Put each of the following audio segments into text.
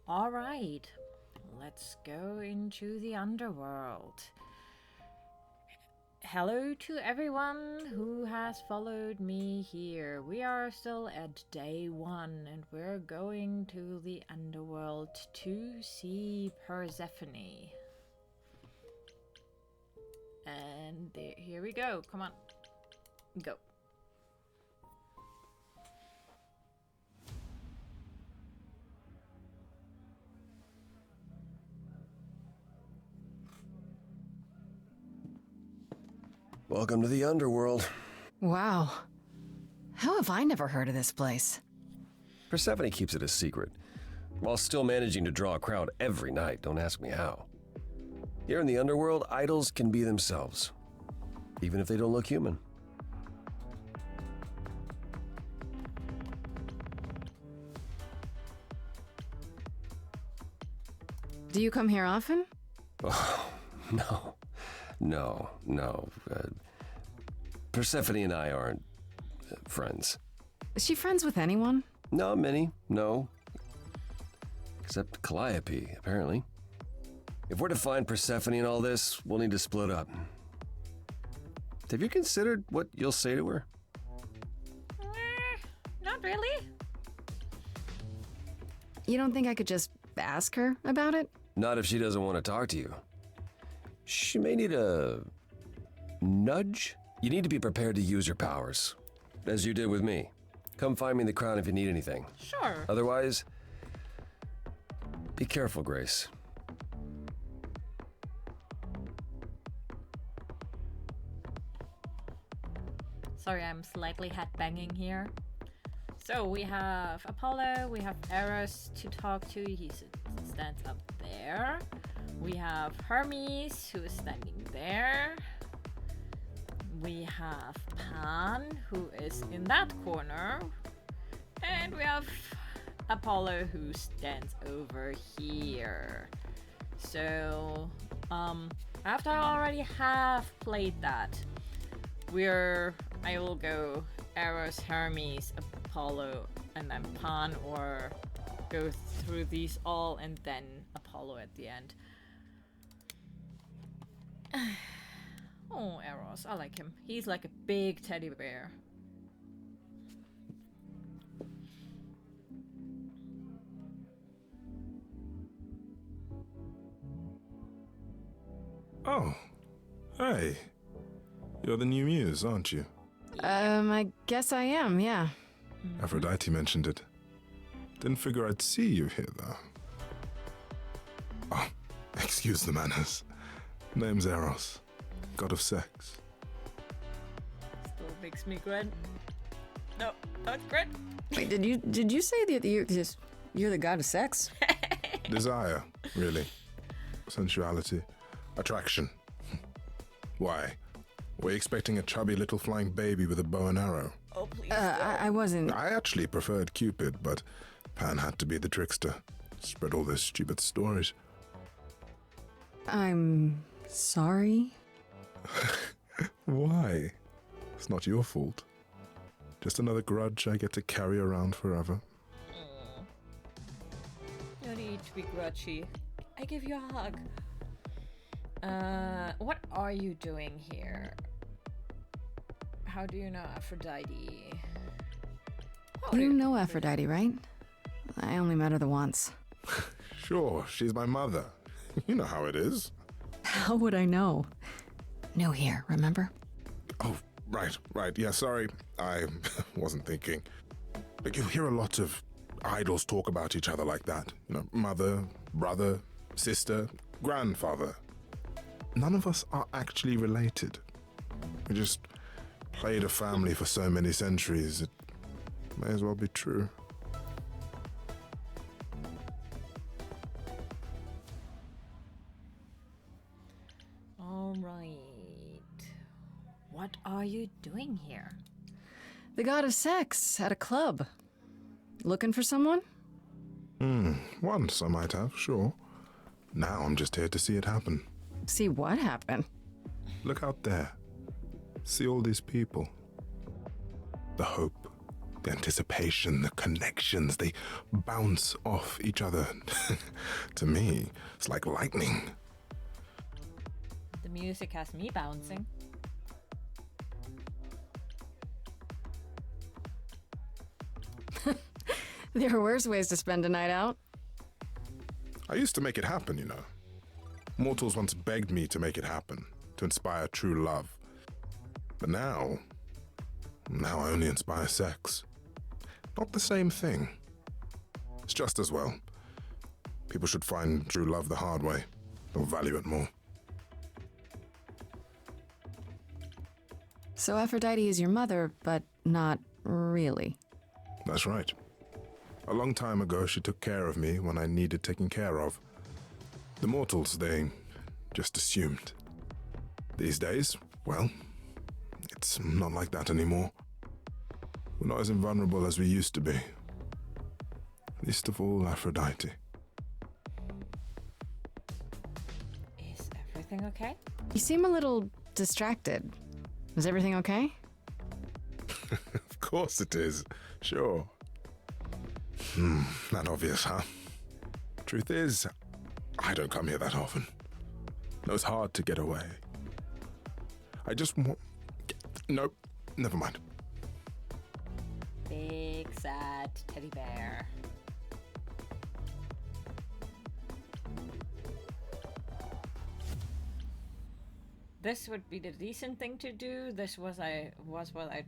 All right, let's go into the Underworld. Hello to everyone who has followed me here. We are still at day 1 and we're going to the Underworld to see Persephone. And here we go. Come on. Go. Welcome to the Underworld. Wow. How have I never heard of this place? Persephone keeps it a secret, while still managing to draw a crowd every night. Don't ask me how. Here in the Underworld, idols can be themselves, even if they don't look human. Do you come here often? Oh, no. Persephone and I aren't friends. Is she friends with anyone? Not many, no. Except Calliope, apparently. If we're to find Persephone in all this, we'll need to split up. Have you considered what you'll say to her? Not really. You don't think I could just ask her about it? Not if she doesn't want to talk to you. She may need a nudge. You need to be prepared to use your powers, as you did with me. Come find me in the crown if you need anything. Sure. Otherwise, be careful, Grace. Sorry, I'm slightly headbanging here. So we have Apollo, we have Eros to talk to, he stands up there. We have Hermes, who is standing there. We have Pan, who is in that corner. And we have Apollo, who stands over here. So, after I already have played that, I will go Eros, Hermes, Apollo, and then Pan, or go through these all and then Apollo at the end. Oh, Eros, I like him. He's like a big teddy bear. Oh, hey. You're the new muse, aren't you? I guess I am, yeah. Aphrodite mentioned it. Didn't figure I'd see you here, though. Oh, excuse the manners. Name's Eros, god of sex. Still makes me grin. No, not grin. Wait, did you say that you're the god of sex? Desire, really. Sensuality. Attraction. Why? Were you expecting a chubby little flying baby with a bow and arrow? Oh, please. I wasn't. I actually preferred Cupid, but Pan had to be the trickster. Spread all those stupid stories. I'm sorry. Why? It's not your fault. Just another grudge I get to carry around forever. No need to be grudgy. I give you a hug. What are you doing here? How do you know Aphrodite? You know Aphrodite, right? I only met her the once. Sure, she's my mother. You know how it is. How would I know? New here, remember? Oh, right. Yeah, sorry. I wasn't thinking. Like, you hear a lot of idols talk about each other like that. You know, mother, brother, sister, grandfather. None of us are actually related. We just played a family for so many centuries, it may as well be true. All right. What are you doing here? The god of sex at a club. Looking for someone? Once I might have, sure. Now I'm just here to see it happen. See what happened? Look out there. See all these people. The hope, The anticipation, the connections, they bounce off each other. To me, it's like lightning. The music has me bouncing. There are worse ways to spend a night out. I used to make it happen, you know. Mortals once begged me to make it happen, to inspire true love. But now I only inspire sex. Not the same thing. It's just as well. People should find true love the hard way. They'll value it more. So Aphrodite is your mother, but not really. That's right. A long time ago, she took care of me when I needed taking care of. The mortals, they just assumed. These days, well, it's not like that anymore. We're not as invulnerable as we used to be. Least of all, Aphrodite. Is everything okay? You seem a little distracted. Is everything okay? Of course it is. Sure. Not obvious, huh? Truth is, I don't come here that often. No, it's hard to get away. I just want... Nope, never mind. Big sad teddy bear. This would be the decent thing to do. This was what I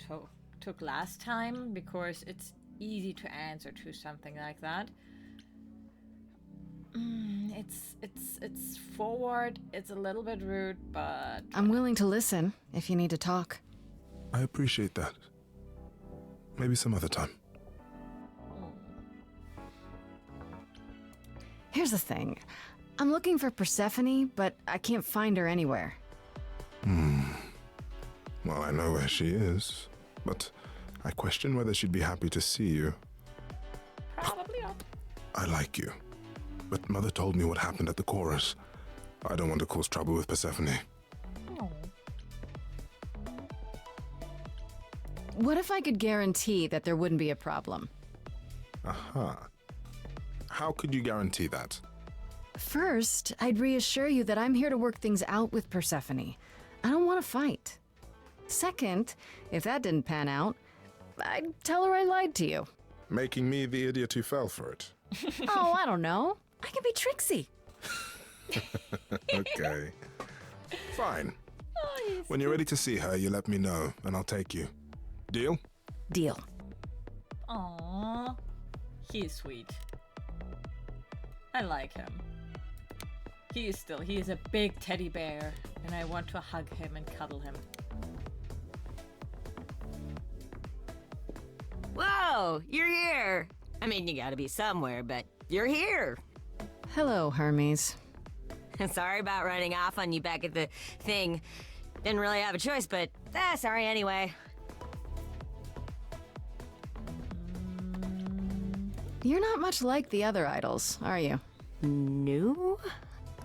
took last time, because it's easy to answer to something like that. It's forward. It's a little bit rude, but I'm willing to listen if you need to talk. I appreciate that. Maybe some other time. Here's the thing. I'm looking for Persephone, but I can't find her anywhere. Well, I know where she is, but I question whether she'd be happy to see you. probably not. I like you, but Mother told me what happened at the chorus. I don't want to cause trouble with Persephone. Oh. What if I could guarantee that there wouldn't be a problem? Aha. How could you guarantee that? First, I'd reassure you that I'm here to work things out with Persephone. I don't want to fight. Second, if that didn't pan out, I'd tell her I lied to you. Making me the idiot who fell for it. Oh, I don't know. I can be tricksy. Okay. Fine. Oh, When you're ready to see her, you let me know, and I'll take you. Deal? Deal. Aww. He's sweet. I like him. He is a big teddy bear, and I want to hug him and cuddle him. Whoa, you're here. I mean, you gotta be somewhere, but you're here. Hello, Hermes. Sorry about running off on you back at the thing. Didn't really have a choice, but sorry anyway. You're not much like the other idols, are you? No?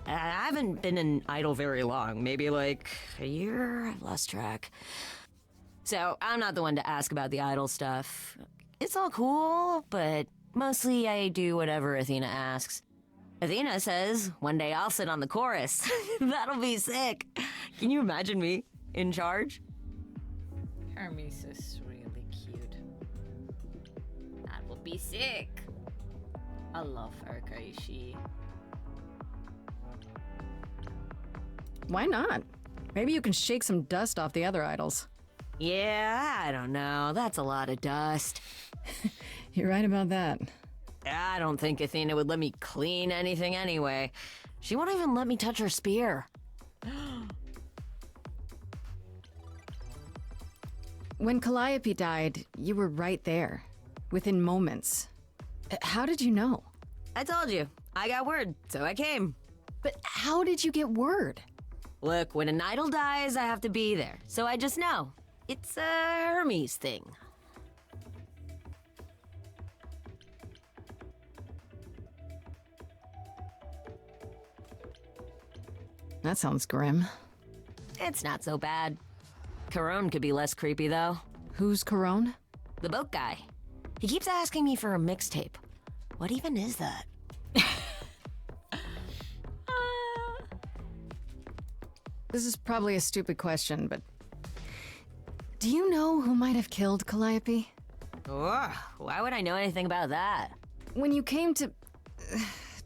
I haven't been an idol very long. Maybe like a year? I've lost track. So, I'm not the one to ask about the idol stuff. It's all cool, but mostly I do whatever Athena asks. Athena says, one day I'll sit on the chorus. That'll be sick. Can you imagine me in charge? Hermes is really cute. That would be sick. I love Urkaishi. Why not? Maybe you can shake some dust off the other idols. Yeah, I don't know. That's a lot of dust. You're right about that. I don't think Athena would let me clean anything anyway. She won't even let me touch her spear. When Calliope died, you were right there, within moments. How did you know? I told you. I got word, so I came. But how did you get word? Look, when an idol dies, I have to be there. So I just know. It's a Hermes thing. That sounds grim. It's not so bad. Corone could be less creepy, though. Who's Corone? The boat guy. He keeps asking me for a mixtape. What even is that? This is probably a stupid question, but do you know who might have killed Calliope? Ugh, why would I know anything about that? When you came to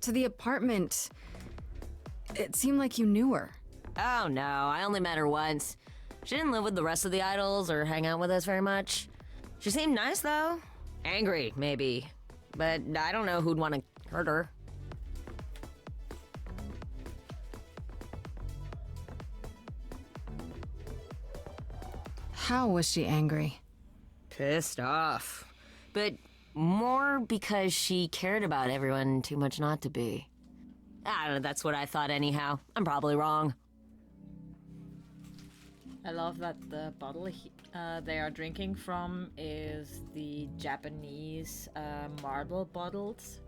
the apartment, it seemed like you knew her. Oh no, I only met her once. She didn't live with the rest of the idols or hang out with us very much. She seemed nice though. Angry, maybe. But I don't know who'd want to hurt her. How was she angry? Pissed off. But more because she cared about everyone too much not to be. I don't know, that's what I thought anyhow. I'm probably wrong. I love that the bottle they are drinking from is the Japanese marble bottles.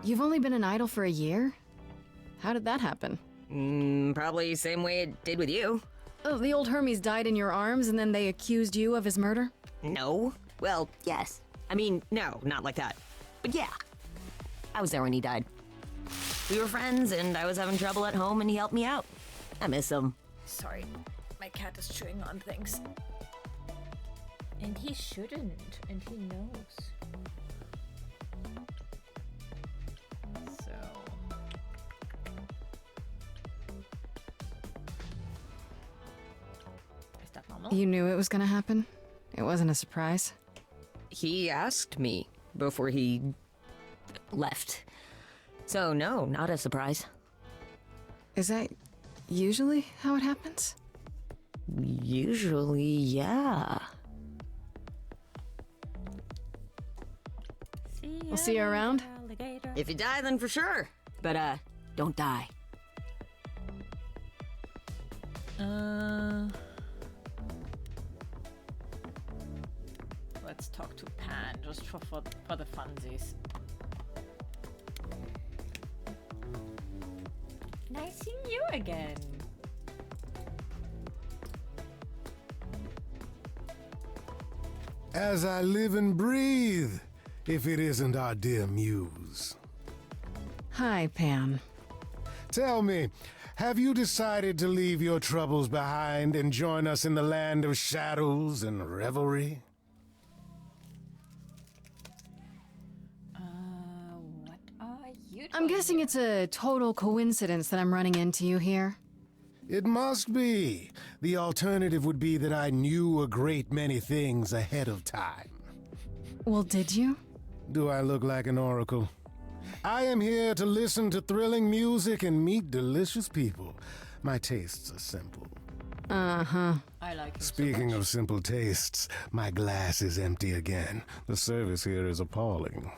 You've only been an idol for a year? How did that happen? Probably same way it did with you. Oh, the old Hermes died in your arms and then they accused you of his murder? No. Well, yes. I mean, no, not like that. But yeah. I was there when he died. We were friends and I was having trouble at home and he helped me out. I miss him. Sorry, my cat is chewing on things. And he shouldn't, and he knows. So... Is that normal? You knew it was gonna happen? It wasn't a surprise? He asked me before he left. So no, not a surprise. Is that usually how it happens? Usually, yeah. We'll see you around. Alligator. If you die, then for sure. But, don't die. Let's talk to Pan, just for the funsies. Nice seeing you again. As I live and breathe, if it isn't our dear muse. Hi, Pan. Tell me, have you decided to leave your troubles behind and join us in the land of shadows and revelry? What are you doing? I'm guessing it's a total coincidence that I'm running into you here. It must be. The alternative would be that I knew a great many things ahead of time. Well, did you? Do I look like an oracle? I am here to listen to thrilling music and meet delicious people. My tastes are simple. Uh-huh. I like him Speaking of simple tastes, my glass is empty again. The service here is appalling.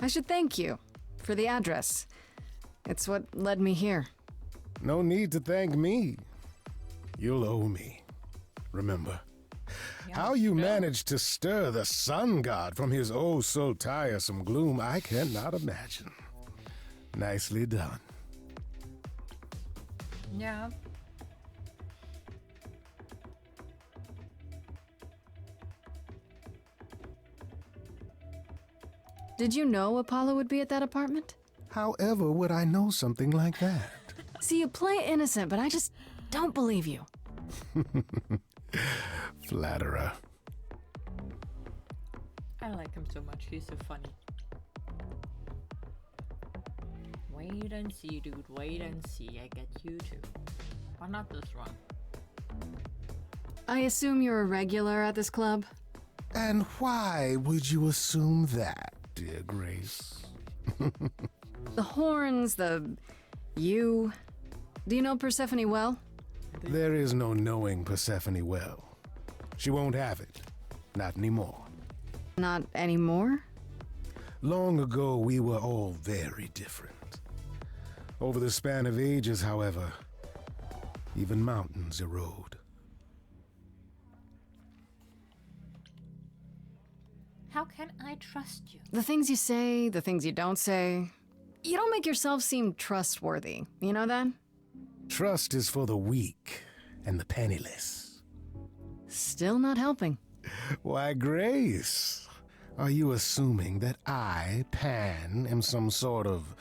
I should thank you for the address. It's what led me here. No need to thank me. You'll owe me. Remember, how you managed to stir the sun god from his oh so tiresome gloom, I cannot imagine. Nicely done. Yeah. Did you know Apollo would be at that apartment? However would I know something like that? See, you play innocent, but I just don't believe you. Flatterer. I like him so much. He's so funny. Wait and see, dude. Wait and see. I get you too. But not this one. I assume you're a regular at this club? And why would you assume that, dear Grace? The horns, you. Do you know Persephone well? There is no knowing Persephone well. She won't have it. Not anymore. Not anymore? Long ago, we were all very different. Over the span of ages, however, even mountains erode. How can I trust you? The things you say, the things you don't say. You don't make yourself seem trustworthy. You know that? trust is for the weak and the penniless. Still not helping. Why, Grace, are you assuming that I, Pan, am some sort of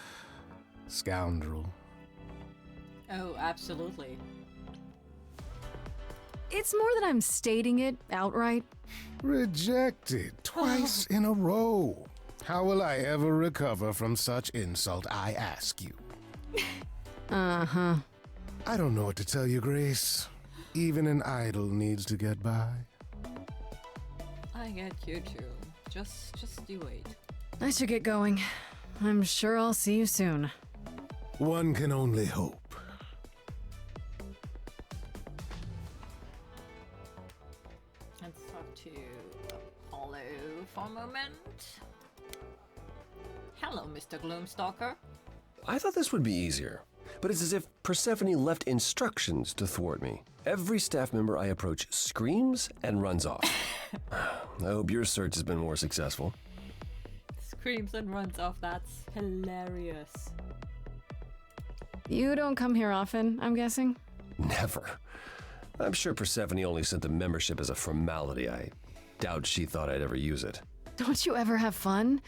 scoundrel? Oh, absolutely. It's more that I'm stating it outright. Rejected twice in a row. How will I ever recover from such insult, I ask you? Uh-huh. I don't know what to tell you, Grace. Even an idol needs to get by. I get you too. Just you wait. I should get going. I'm sure I'll see you soon. One can only hope. Let's talk to Apollo for a moment. Hello, Mr. Gloomstalker. I thought this would be easier, but it's as if Persephone left instructions to thwart me. Every staff member I approach screams and runs off. I hope your search has been more successful. Screams and runs off. That's hilarious. You don't come here often, I'm guessing? Never. I'm sure Persephone only sent the membership as a formality. I doubt she thought I'd ever use it. Don't you ever have fun?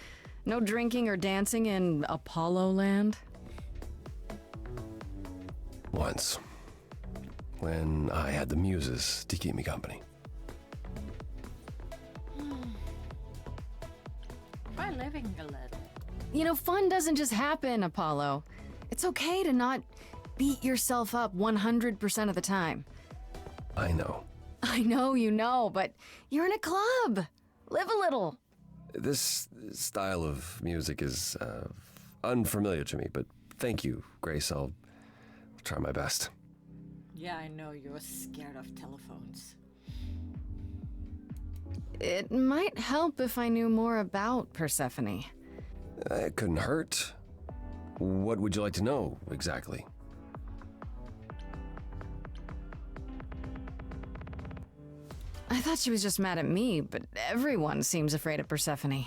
No drinking or dancing in Apollo land? Once. When I had the muses to keep me company. Try living a little. You know, fun doesn't just happen, Apollo. It's okay to not beat yourself up 100% of the time. I know. I know you know, but you're in a club. Live a little. This style of music is unfamiliar to me, but thank you, Grace. I'll try my best. Yeah, I know you're scared of telephones. It might help if I knew more about Persephone. It couldn't hurt. What would you like to know, exactly? I thought she was just mad at me, but everyone seems afraid of Persephone.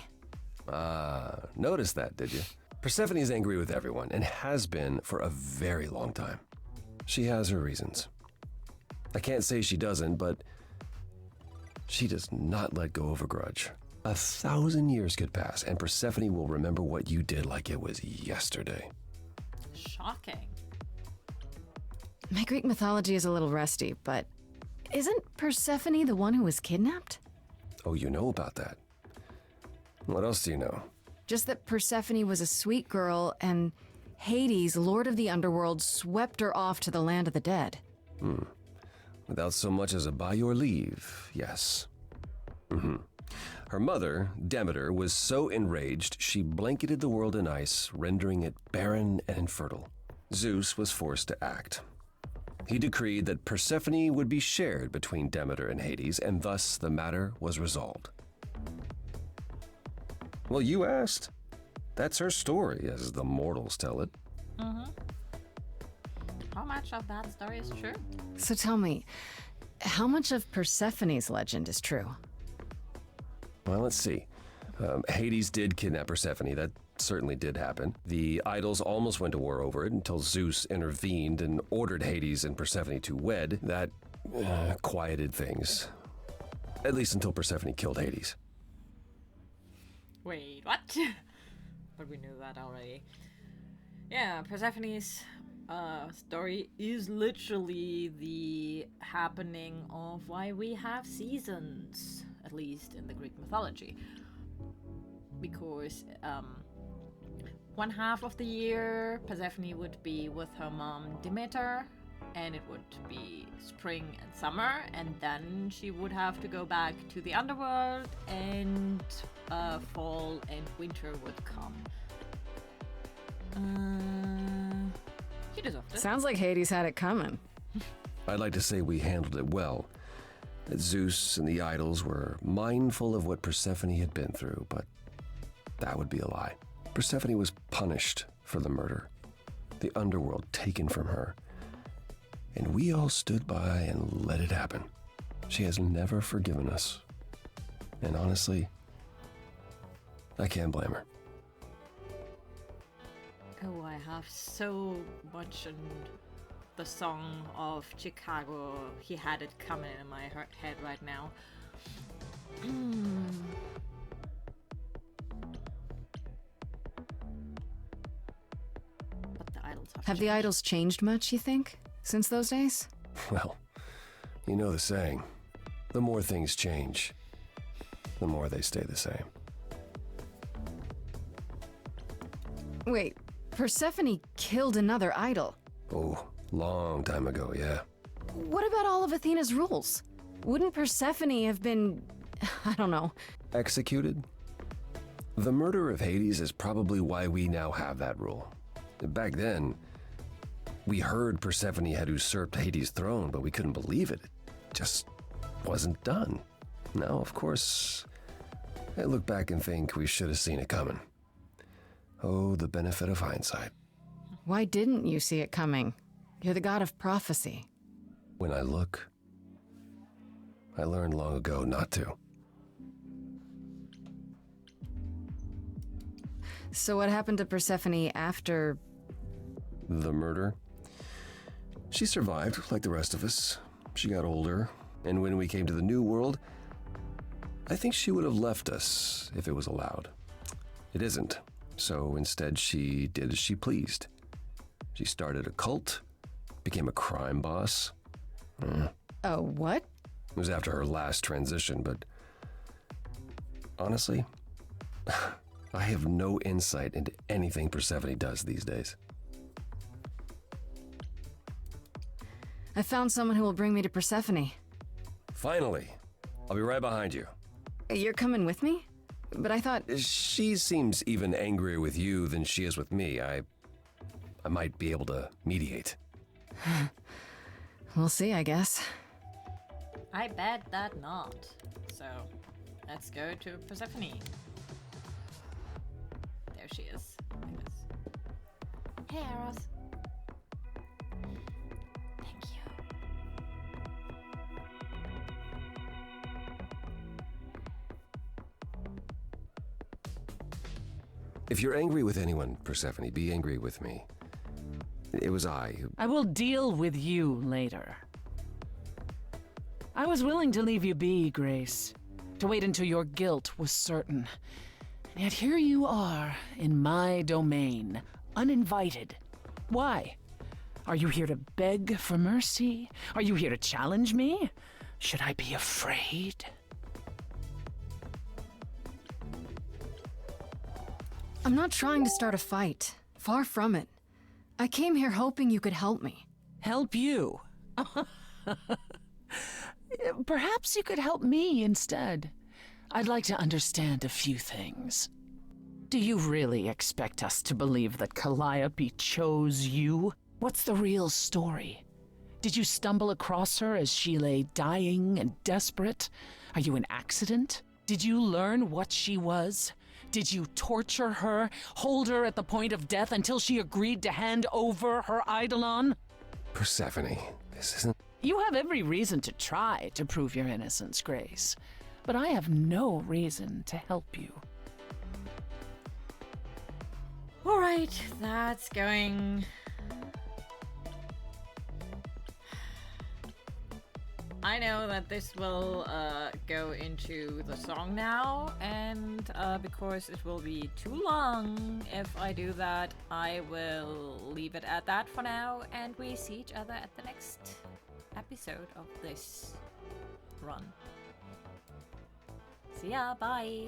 Noticed that, did you? Persephone's angry with everyone, and has been for a very long time. She has her reasons. I can't say she doesn't, but she does not let go of a grudge. 1,000 years could pass, and Persephone will remember what you did like it was yesterday. Shocking. My Greek mythology is a little rusty, but isn't Persephone the one who was kidnapped? Oh, you know about that. What else do you know? Just that Persephone was a sweet girl, and Hades, lord of the Underworld, swept her off to the land of the dead. Without so much as a by your leave, yes. Her mother, Demeter, was so enraged she blanketed the world in ice, rendering it barren and infertile. Zeus was forced to act. He decreed that Persephone would be shared between Demeter and Hades, and thus the matter was resolved. Well, you asked. That's her story, as the mortals tell it. How much of that story is true? So tell me, how much of Persephone's legend is true? Well, let's see. Hades did kidnap Persephone. That certainly did happen. The idols almost went to war over it until Zeus intervened and ordered Hades and Persephone to wed. That quieted things. At least until Persephone killed Hades. Wait, what? But we knew that already. Yeah, Persephone's story is literally the happening of why we have seasons, at least in the Greek mythology. Because one half of the year, Persephone would be with her mom Demeter, and it would be spring and summer, and then she would have to go back to the Underworld, and fall and winter would come. She deserved it. Sounds like Hades had it coming. I'd like to say we handled it well. That Zeus and the idols were mindful of what Persephone had been through, but that would be a lie. Persephone was punished for the murder, the underworld taken from her, and we all stood by and let it happen. She has never forgiven us. And honestly, I can't blame her. Oh, I have so much the song of Chicago. He had it coming in my head right now. But the idols Have the idols changed much, you think, since those days? Well, you know the saying. The more things change, the more they stay the same. Wait, Persephone killed another idol. Oh, long time ago, yeah. What about all of Athena's rules? Wouldn't Persephone have been, I don't know, Executed? The murder of Hades is probably why we now have that rule. Back then, we heard Persephone had usurped Hades' throne, but we couldn't believe it. It just wasn't done. Now, of course, I look back and think we should have seen it coming. Oh, the benefit of hindsight. why didn't you see it coming? You're the god of prophecy. When I look, I learned long ago not to. So what happened to Persephone after... The murder? She survived, like the rest of us. She got older, and when we came to the New World, I think she would have left us if it was allowed. It isn't, so instead she did as she pleased. She started a cult, became a crime boss. Oh, what? It was after her last transition, but honestly, I have no insight into anything Persephone does these days. I found someone who will bring me to Persephone. Finally, I'll be right behind you. You're coming with me? But I thought... She seems even angrier with you than she is with me. I might be able to mediate. We'll see, I guess. I bet that not. So, let's go to Persephone. There she is, I guess. Hey, Eros. Thank you. If you're angry with anyone, Persephone, be angry with me. It was I who... I will deal with you later. I was willing to leave you be, Grace, to wait until your guilt was certain. And yet here you are, in my domain, uninvited. Why? Are you here to beg for mercy? Are you here to challenge me? Should I be afraid? I'm not trying to start a fight. Far from it. I came here hoping you could help me. Help you? Perhaps you could help me instead. I'd like to understand a few things. Do you really expect us to believe that Calliope chose you? What's the real story? Did you stumble across her as she lay dying and desperate? Are you an accident? Did you learn what she was? Did you torture her, hold her at the point of death until she agreed to hand over her eidolon? Persephone, this isn't... You have every reason to try to prove your innocence, Grace, but I have no reason to help you. Alright, that's going... I know that this will go into the song now, and because it will be too long if I do that, I will leave it at that for now, and we see each other at the next episode of this run. See ya, bye!